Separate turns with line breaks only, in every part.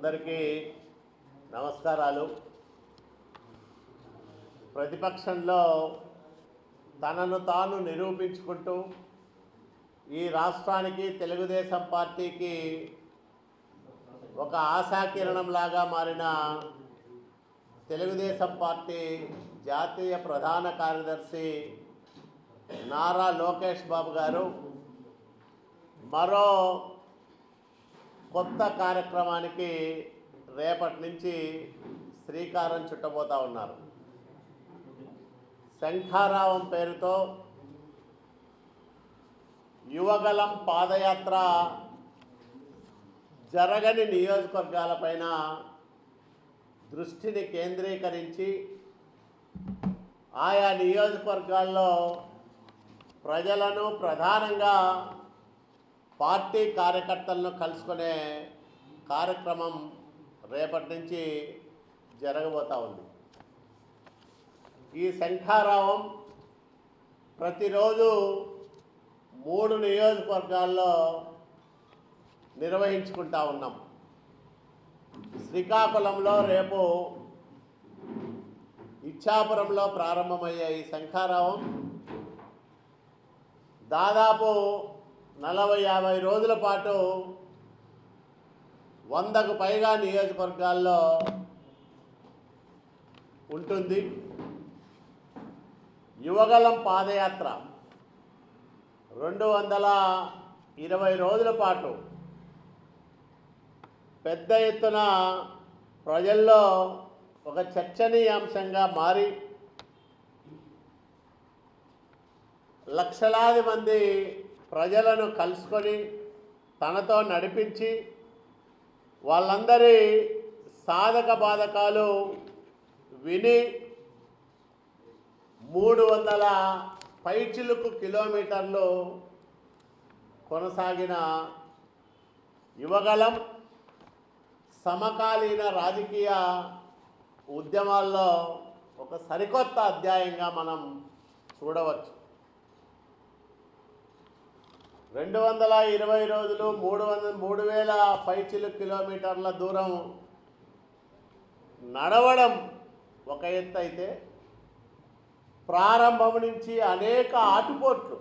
అందరికీ నమస్కారాలు. ప్రతిపక్షంలో తనను తాను నిరూపించుకుంటూ ఈ రాష్ట్రానికి తెలుగుదేశం పార్టీకి ఒక ఆశాకిరణంలాగా మారిన తెలుగుదేశం పార్టీ జాతీయ ప్రధాన కార్యదర్శి నారా లోకేష్ బాబు గారు మరో కొత్త కార్యక్రమానికి రేపటి నుంచి శ్రీకారం చుట్టబోతా ఉన్నారు. శంఖారావం పేరుతో యువగలం పాదయాత్ర జరగని నియోజకవర్గాలపైన దృష్టిని కేంద్రీకరించి ఆయా నియోజకవర్గాల్లో ప్రజలను ప్రధానంగా పార్టీ కార్యకర్తలను కలుసుకునే కార్యక్రమం రేపటి నుంచి జరగబోతూ ఉంది. ఈ శంఖారావం ప్రతిరోజు 3 నియోజకవర్గాల్లో నిర్వహించుకుంటా ఉన్నాం. శ్రీకాకుళంలో రేపు, ఇచ్చాపురంలో ప్రారంభమయ్యే ఈ శంఖారావం దాదాపు 40-50 రోజుల పాటు 100కు పైగా నియోజకవర్గాల్లో ఉంటుంది. యువగలం పాదయాత్ర 220 రోజుల పాటు పెద్ద ఎత్తున ప్రజల్లో ఒక చర్చనీయాంశంగా మారి లక్షలాది మంది ప్రజలను కలుసుకొని తనతో నడిపించి వాళ్ళందరి సాధక బాధకాలు విని 300 పైచిలుకు కిలోమీటర్లు కొనసాగిన యువగలం సమకాలీన రాజకీయ ఉద్యమాల్లో ఒక సరికొత్త అధ్యాయంగా మనం చూడవచ్చు. 220 రోజులు 3000 పైచిలు కిలోమీటర్ల దూరం నడవడం ఒక ఎత్తు అయితే, ప్రారంభం నుంచి అనేక ఆటుపోట్లు,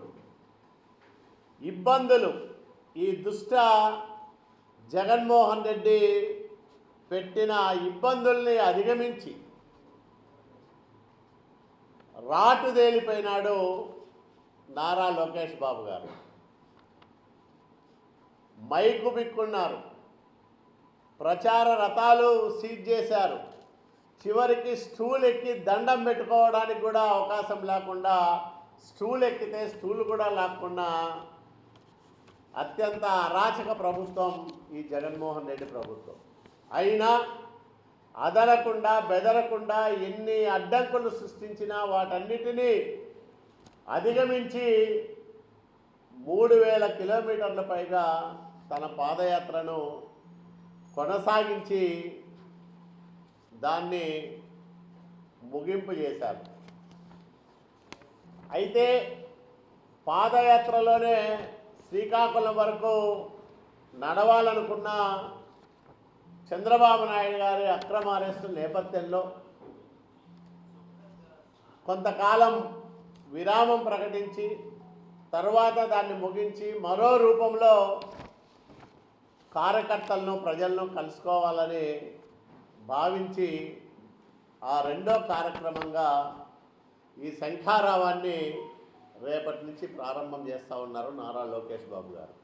ఇబ్బందులు ఈ దుష్ట జగన్మోహన్ రెడ్డి పెట్టిన ఇబ్బందుల్ని అధిగమించి రాటుదేలిపోయినాడు నారా లోకేష్ బాబు గారు. మైకు బిక్కున్నారు, ప్రచార రథాలు సీజ్ చేశారు, చివరికి స్టూల్ ఎక్కి దండం పెట్టుకోవడానికి కూడా అవకాశం లేకుండా, స్టూల్ ఎక్కితే స్టూల్ కూడా లేకుండా అత్యంత అరాచక ప్రభుత్వం ఈ జగన్మోహన్ రెడ్డి ప్రభుత్వం. అయినా అదరకుండా బెదరకుండా ఎన్ని అడ్డంకులు సృష్టించినా వాటన్నిటినీ అధిగమించి 3000 కిలోమీటర్ల పైగా తన పాదయాత్రను కొనసాగించి దాన్ని ముగింపు చేశారు. అయితే పాదయాత్రలోనే శ్రీకాకుళం వరకు నడవాలనుకున్న చంద్రబాబు నాయుడు గారి అక్రమ అరెస్టు నేపథ్యంలో కొంతకాలం విరామం ప్రకటించి తర్వాత దాన్ని ముగించి మరో రూపంలో కార్యకర్తలను ప్రజలను కలుసుకోవాలని భావించి ఆ రెండో కార్యక్రమంగా ఈ శంఖారావాన్ని రేపటి నుంచి ప్రారంభం చేస్తూ ఉన్నారు నారా లోకేష్ బాబు గారు.